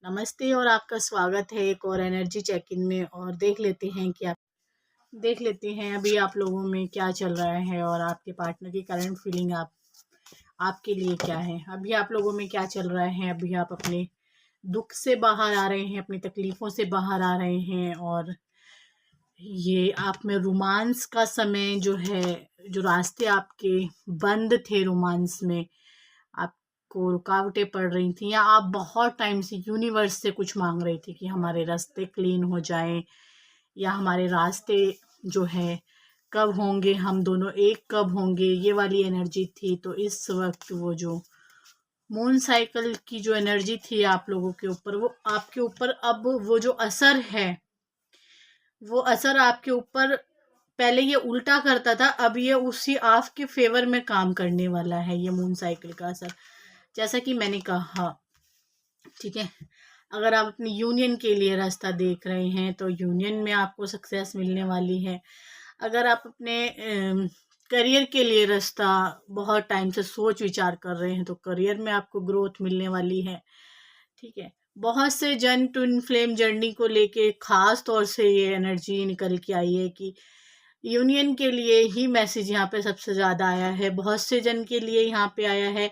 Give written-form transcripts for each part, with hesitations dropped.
नमस्ते और आपका स्वागत है एक और एनर्जी चेक इन में। और देख लेते हैं अभी आप लोगों में क्या चल रहा है और आपके पार्टनर की करंट फीलिंग आपके लिए क्या है। अभी आप लोगों में क्या चल रहा है। अभी आप अपने दुख से बाहर आ रहे हैं, अपनी तकलीफ़ों से बाहर आ रहे हैं और ये आप में रोमांस का समय जो है, जो रास्ते आपके बंद थे रोमांस में, आपको रुकावटें पड़ रही थी या आप बहुत टाइम से यूनिवर्स से कुछ मांग रही थी कि हमारे रास्ते क्लीन हो जाएं या हमारे रास्ते जो है कब होंगे, हम दोनों एक कब होंगे, ये वाली एनर्जी थी। तो इस वक्त वो जो मून साइकिल की जो एनर्जी थी आप लोगों के ऊपर, वो आपके ऊपर अब वो जो असर है, वो असर आपके ऊपर पहले ये उल्टा करता था, अब ये उसी आपके फेवर में काम करने वाला है। ये मून साइकिल का असर, जैसा कि मैंने कहा, ठीक है। अगर आप अपनी यूनियन के लिए रास्ता देख रहे हैं तो यूनियन में आपको सक्सेस मिलने वाली है। अगर आप अपने करियर के लिए रास्ता बहुत टाइम से सोच विचार कर रहे हैं तो करियर में आपको ग्रोथ मिलने वाली है, ठीक है। बहुत से जन ट्विन फ्लेम जर्नी को लेके खास तौर से ये एनर्जी निकल के आई है कि यूनियन के लिए ही मैसेज यहाँ पे सबसे ज़्यादा आया है। बहुत से जन के लिए यहाँ पे आया है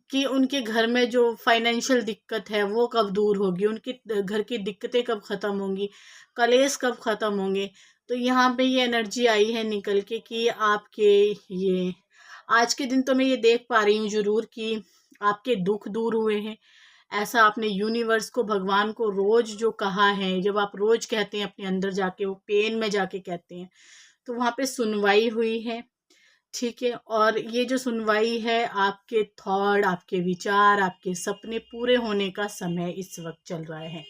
कि उनके घर में जो फाइनेंशियल दिक्कत है वो कब दूर होगी, उनके घर की दिक्कतें कब ख़त्म होंगी, कलेश कब ख़त्म होंगे। तो यहाँ पे ये एनर्जी आई है निकल के कि आपके ये आज के दिन तो मैं ये देख पा रही हूँ ज़रूर कि आपके दुख दूर हुए हैं। ऐसा आपने यूनिवर्स को, भगवान को रोज़ जो कहा है, जब आप रोज़ कहते हैं अपने अंदर जाके, वो पेन में जाके कहते हैं, तो वहाँ पे सुनवाई हुई है, ठीक है। और ये जो सुनवाई है, आपके थॉट, आपके विचार, आपके सपने पूरे होने का समय इस वक्त चल रहा है।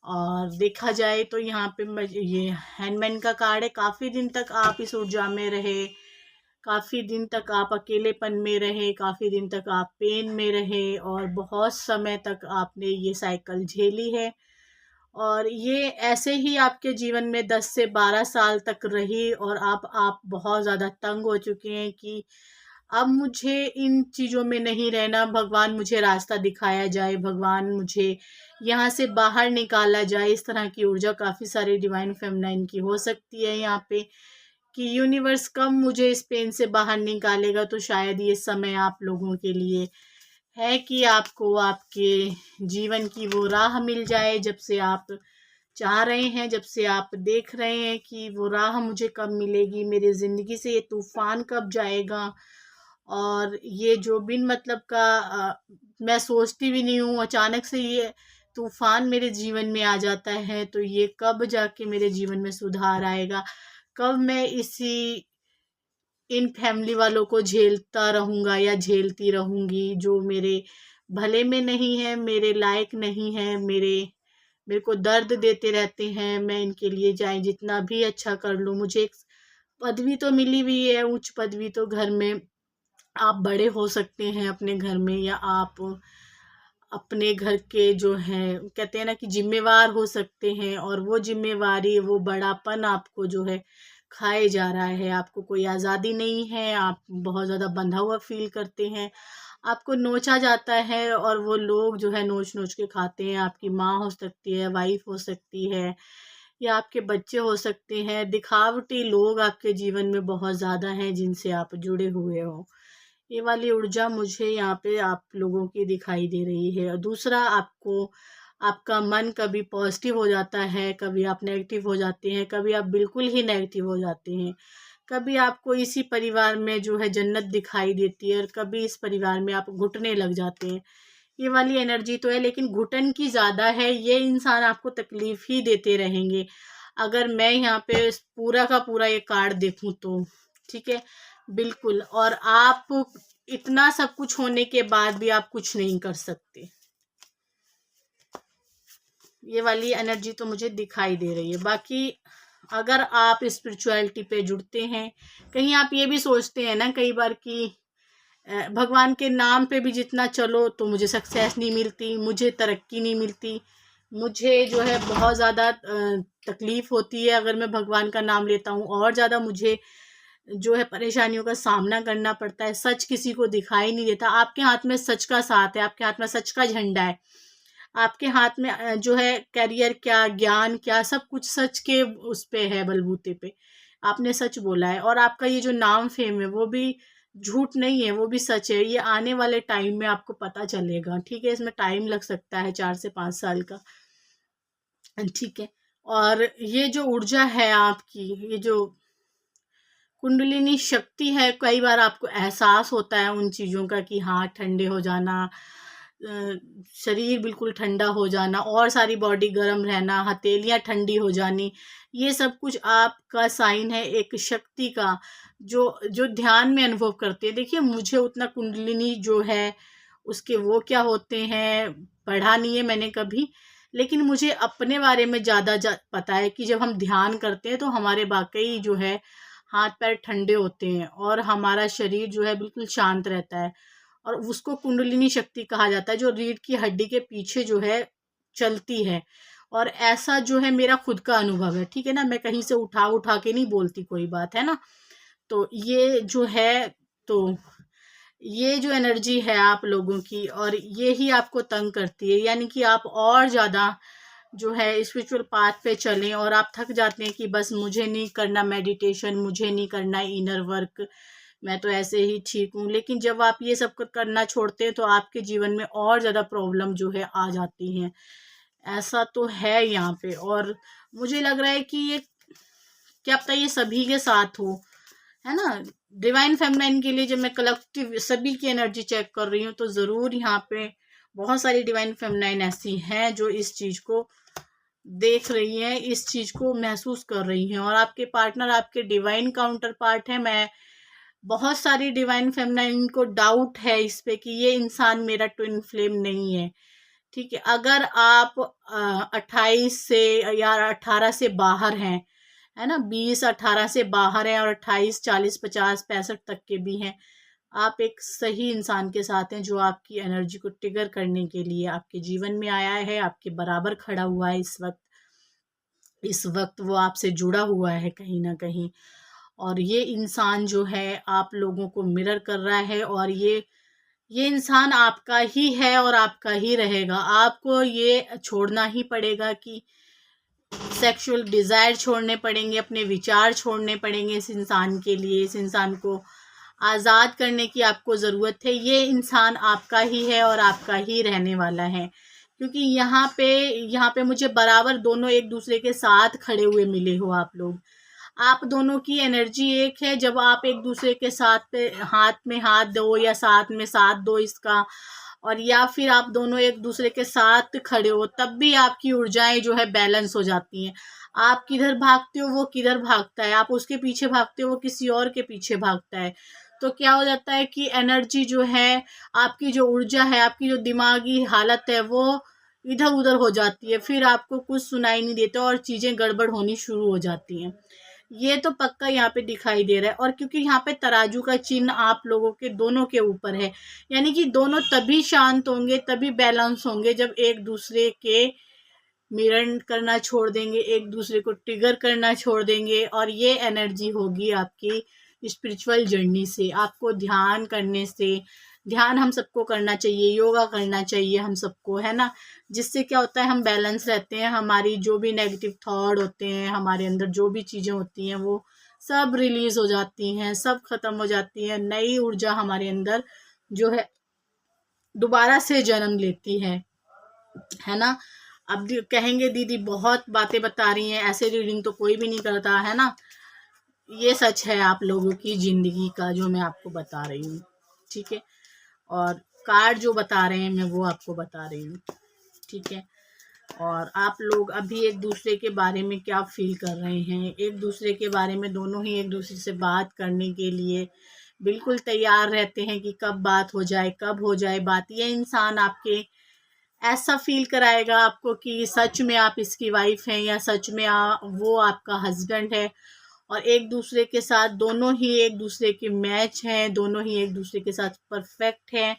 और देखा जाए तो यहाँ पे ये हैंडमैन का कार्ड है। काफ़ी दिन तक आप इस ऊर्जा में रहे, काफ़ी दिन तक आप अकेलेपन में रहे, काफ़ी दिन तक आप पेन में रहे और बहुत समय तक आपने ये साइकिल झेली है। और ये ऐसे ही आपके जीवन में 10 से 12 साल तक रही और अब आप बहुत ज़्यादा तंग हो चुके हैं कि अब मुझे इन चीज़ों में नहीं रहना, भगवान मुझे रास्ता दिखाया जाए, भगवान मुझे यहाँ से बाहर निकाला जाए। इस तरह की ऊर्जा काफ़ी सारी डिवाइन फेमिनाइन की हो सकती है यहाँ पे कि यूनिवर्स कब मुझे इस पेन से बाहर निकालेगा। तो शायद ये समय आप लोगों के लिए है कि आपको आपके जीवन की वो राह मिल जाए जब से आप चाह रहे हैं, जब से आप देख रहे हैं कि वो राह मुझे कब मिलेगी, मेरी ज़िंदगी से ये तूफ़ान कब जाएगा। और ये जो बिन मतलब का मैं सोचती भी नहीं हूँ, अचानक से ये तूफ़ान मेरे जीवन में आ जाता है, तो ये कब जाके मेरे जीवन में सुधार आएगा, कब मैं इन फैमिली वालों को झेलता रहूँगा या झेलती रहूँगी जो मेरे भले में नहीं है, मेरे लायक नहीं है, मेरे को दर्द देते रहते हैं। मैं इनके लिए चाहे जितना भी अच्छा कर लूँ, मुझे एक पदवी तो मिली हुई है, उच्च पदवी, तो घर में आप बड़े हो सकते हैं अपने घर में, या आप अपने घर के जो हैं, कहते हैं ना कि ज़िम्मेवार हो सकते हैं, और वो ज़िम्मेवारी, वो बड़ापन आपको जो है खाए जा रहा है। आपको कोई आज़ादी नहीं है, आप बहुत ज़्यादा बंधा हुआ फ़ील करते हैं, आपको नोचा जाता है और वो लोग जो है नोच-नोच के खाते हैं। आपकी माँ हो सकती है, वाइफ़ हो सकती है या आपके बच्चे हो सकते हैं। दिखावटी लोग आपके जीवन में बहुत ज़्यादा हैं जिनसे आप जुड़े हुए हो। ये वाली ऊर्जा मुझे यहाँ पे आप लोगों की दिखाई दे रही है। और दूसरा, आपका मन कभी पॉजिटिव हो जाता है, कभी आप नेगेटिव हो जाते हैं, कभी आप बिल्कुल ही नेगेटिव हो जाते हैं। कभी आपको इसी परिवार में जो है जन्नत दिखाई देती है और कभी इस परिवार में आप घुटने लग जाते हैं। ये वाली एनर्जी तो है, लेकिन घुटन की ज़्यादा है। ये इंसान आपको तकलीफ़ ही देते रहेंगे। अगर मैं यहाँ पे पूरा का पूरा ये कार्ड देखूँ तो, ठीक है? बिल्कुल। और आप इतना सब कुछ होने के बाद भी आप कुछ नहीं कर सकते। ये वाली एनर्जी तो मुझे दिखाई दे रही है। बाकी अगर आप स्पिरिचुअलिटी पे जुड़ते हैं, कहीं आप ये भी सोचते हैं ना कई बार कि भगवान के नाम पे भी जितना चलो तो मुझे सक्सेस नहीं मिलती, मुझे तरक्की नहीं मिलती, मुझे जो है बहुत ज़्यादा तकलीफ़ होती है अगर मैं भगवान का नाम लेता हूँ, और ज़्यादा मुझे जो है परेशानियों का सामना करना पड़ता है, सच किसी को दिखाई नहीं देता। आपके हाथ में सच का साथ है, आपके हाथ में सच का झंडा है, आपके हाथ में जो है करियर क्या, ज्ञान क्या, सब कुछ सच के उस पे है, बलबूते पे आपने सच बोला है। और आपका ये जो नाम फेम है वो भी झूठ नहीं है, वो भी सच है। ये आने वाले टाइम में आपको पता चलेगा, ठीक है। इसमें टाइम लग सकता है 4 से 5 साल का, ठीक है। और ये जो ऊर्जा है आपकी, ये जो कुंडलिनी शक्ति है, कई बार आपको एहसास होता है उन चीज़ों का कि हाँ, ठंडे हो जाना, शरीर बिल्कुल ठंडा हो जाना और सारी बॉडी गर्म रहना, हथेलियाँ ठंडी हो जानी, ये सब कुछ आपका साइन है एक शक्ति का, जो जो ध्यान में अनुभव करते हैं। देखिए, मुझे उतना कुंडलिनी जो है उसके वो क्या होते हैं पढ़ा नहीं है मैंने कभी, लेकिन मुझे अपने बारे में ज़्यादा पता है कि जब हम ध्यान करते हैं तो हमारे वाकई जो है हाथ पैर ठंडे होते हैं और हमारा शरीर जो है बिल्कुल शांत रहता है। और उसको कुंडलिनी शक्ति कहा जाता है, जो रीढ़ की हड्डी के पीछे जो है चलती है। और ऐसा जो है मेरा खुद का अनुभव है, ठीक है ना। मैं कहीं से उठा उठा के नहीं बोलती कोई बात, है ना। तो ये जो है, तो ये जो एनर्जी है आप लोगों की, और ये ही आपको तंग करती है, यानी कि आप और ज़्यादा जो है स्पिरिचुअल पाथ पे चलें और आप थक जाते हैं कि बस मुझे नहीं करना मेडिटेशन, मुझे नहीं करना इनर वर्क, मैं तो ऐसे ही ठीक हूँ। लेकिन जब आप ये सब करना छोड़ते हैं तो आपके जीवन में और ज़्यादा प्रॉब्लम जो है आ जाती हैं। ऐसा तो है यहाँ पे। और मुझे लग रहा है कि ये क्या पता ये सभी के साथ हो, है ना। डिवाइन फेमिनाइन के लिए जब मैं कलेक्टिव सभी की एनर्जी चेक कर रही हूँ तो ज़रूर यहाँ पे बहुत सारी डिवाइन फेमिनाइन ऐसी हैं जो इस चीज़ को देख रही हैं, इस चीज़ को महसूस कर रही हैं। और आपके पार्टनर आपके डिवाइन काउंटर पार्ट है। मैं बहुत सारी डिवाइन फेमिनाइन को डाउट है इस पे कि ये इंसान मेरा ट्विन फ्लेम नहीं है, ठीक है। अगर आप 28 से या 18 से बाहर हैं, है ना, 20-18 से बाहर हैं और 28, 40, 50, 65 तक के भी हैं, आप एक सही इंसान के साथ हैं जो आपकी एनर्जी को ट्रिगर करने के लिए आपके जीवन में आया है, आपके बराबर खड़ा हुआ है इस वक्त वो आपसे जुड़ा हुआ है कहीं ना कहीं। और ये इंसान जो है आप लोगों को मिरर कर रहा है, और ये इंसान आपका ही है और आपका ही रहेगा। आपको ये छोड़ना ही पड़ेगा कि सेक्सुअल डिज़ायर छोड़ने पड़ेंगे, अपने विचार छोड़ने पड़ेंगे इस इंसान के लिए। इस इंसान को आज़ाद करने की आपको ज़रूरत है। ये इंसान आपका ही है और आपका ही रहने वाला है, क्योंकि यहाँ पे मुझे बराबर दोनों एक दूसरे के साथ खड़े हुए मिले हो आप लोग। आप दोनों की एनर्जी एक है। जब आप एक दूसरे के साथ पे हाथ में हाथ दो या साथ में साथ दो इसका, और या फिर आप दोनों एक दूसरे के साथ खड़े हो, तब भी आपकी ऊर्जाएं जो है बैलेंस हो जाती हैं। आप किधर भागते हो वो किधर भागता है, आप उसके पीछे भागते हो वो किसी और के पीछे भागता है। तो क्या हो जाता है कि एनर्जी जो है, आपकी जो ऊर्जा है, आपकी जो दिमागी हालत है वो इधर उधर हो जाती है। फिर आपको कुछ सुनाई नहीं देता और चीज़ें गड़बड़ होनी शुरू हो जाती हैं। ये तो पक्का यहाँ पे दिखाई दे रहा है। और क्योंकि यहाँ पे तराजू का चिन्ह आप लोगों के दोनों के ऊपर है, यानी कि दोनों तभी शांत होंगे, तभी बैलेंस होंगे जब एक दूसरे के मिरर करना छोड़ देंगे, एक दूसरे को ट्रिगर करना छोड़ देंगे। और ये एनर्जी होगी आपकी स्पिरिचुअल जर्नी से, आपको ध्यान करने से। ध्यान हम सबको करना चाहिए, योगा करना चाहिए हम सबको, है ना। जिससे क्या होता है, हम बैलेंस रहते हैं, हमारी जो भी नेगेटिव थॉट होते हैं, हमारे अंदर जो भी चीज़ें होती हैं वो सब रिलीज हो जाती हैं, सब खत्म हो जाती हैं। नई ऊर्जा हमारे अंदर जो है दोबारा से जन्म लेती है ना। अब कहेंगे दीदी बहुत बातें बता रही हैं, ऐसे रीडिंग तो कोई भी नहीं करता, है ना। ये सच है आप लोगों की ज़िंदगी का जो मैं आपको बता रही हूँ, ठीक है। और कार्ड जो बता रहे हैं मैं वो आपको बता रही हूँ, ठीक है। और आप लोग अभी एक दूसरे के बारे में क्या फील कर रहे हैं, एक दूसरे के बारे में दोनों ही एक दूसरे से बात करने के लिए बिल्कुल तैयार रहते हैं कि कब बात हो जाए, कब हो जाए बात। ये इंसान आपके ऐसा फील कराएगा आपको कि सच में आप इसकी वाइफ हैं या सच में वो आपका हस्बैंड है। और एक दूसरे के साथ दोनों ही एक दूसरे के मैच हैं, दोनों ही एक दूसरे के साथ परफेक्ट हैं।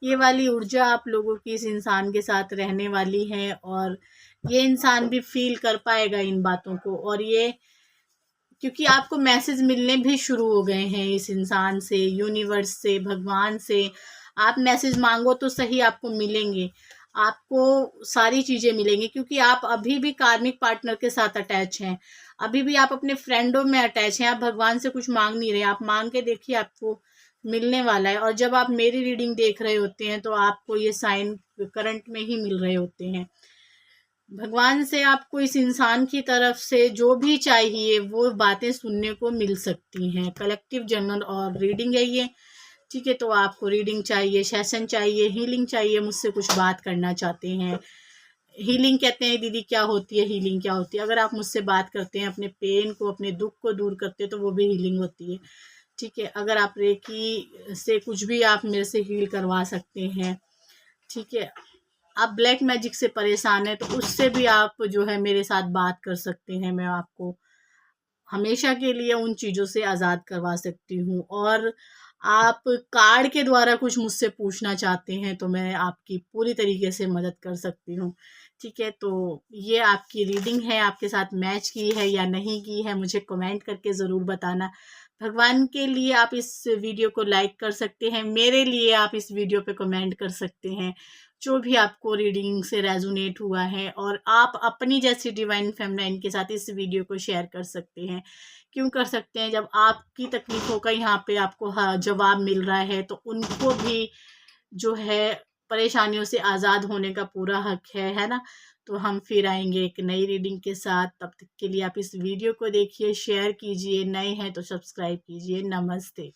ये वाली ऊर्जा आप लोगों की इस इंसान के साथ रहने वाली है, और ये इंसान भी फील कर पाएगा इन बातों को। और ये क्योंकि आपको मैसेज मिलने भी शुरू हो गए हैं इस इंसान से, यूनिवर्स से, भगवान से। आप मैसेज मांगो तो सही, आपको मिलेंगे, आपको सारी चीज़ें मिलेंगी, क्योंकि आप अभी भी कार्मिक पार्टनर के साथ अटैच हैं, अभी भी आप अपने फ्रेंडों में अटैच हैं। आप भगवान से कुछ मांग नहीं रहे, आप मांग के देखिए, आपको मिलने वाला है। और जब आप मेरी रीडिंग देख रहे होते हैं तो आपको ये साइन करंट में ही मिल रहे होते हैं। भगवान से आपको इस इंसान की तरफ से जो भी चाहिए वो बातें सुनने को मिल सकती हैं। कलेक्टिव जनरल और रीडिंग है ये, ठीक है। तो आपको रीडिंग चाहिए, सेशन चाहिए, हीलिंग चाहिए, मुझसे कुछ बात करना चाहते हैं। हीलिंग कहते हैं दीदी क्या होती है, हीलिंग क्या होती है? अगर आप मुझसे बात करते हैं, अपने पेन को, अपने दुख को दूर करते हैं, तो वो भी हीलिंग होती है, ठीक है। अगर आप रेकी से कुछ भी आप मेरे से हील करवा सकते हैं, ठीक है। आप ब्लैक मैजिक से परेशान हैं तो उससे भी आप जो है मेरे साथ बात कर सकते हैं। मैं आपको हमेशा के लिए उन चीज़ों से आज़ाद करवा सकती हूँ। और आप कार्ड के द्वारा कुछ मुझसे पूछना चाहते हैं तो मैं आपकी पूरी तरीके से मदद कर सकती हूँ, ठीक है। तो ये आपकी रीडिंग है, आपके साथ मैच की है या नहीं की है, मुझे कमेंट करके ज़रूर बताना। भगवान के लिए आप इस वीडियो को लाइक कर सकते हैं, मेरे लिए आप इस वीडियो पे कमेंट कर सकते हैं, जो भी आपको रीडिंग से रेजोनेट हुआ है। और आप अपनी जैसी डिवाइन फेमिनाइन के साथ इस वीडियो को शेयर कर सकते हैं। क्यों कर सकते हैं? जब आपकी तकलीफ़ों का यहाँ पे आपको जवाब मिल रहा है तो उनको भी जो है परेशानियों से आज़ाद होने का पूरा हक है ना? तो हम फिर आएँगे एक नई रीडिंग के साथ। तब तक के लिए आप इस वीडियो को देखिए, शेयर कीजिए, नए हैं तो सब्सक्राइब कीजिए। नमस्ते।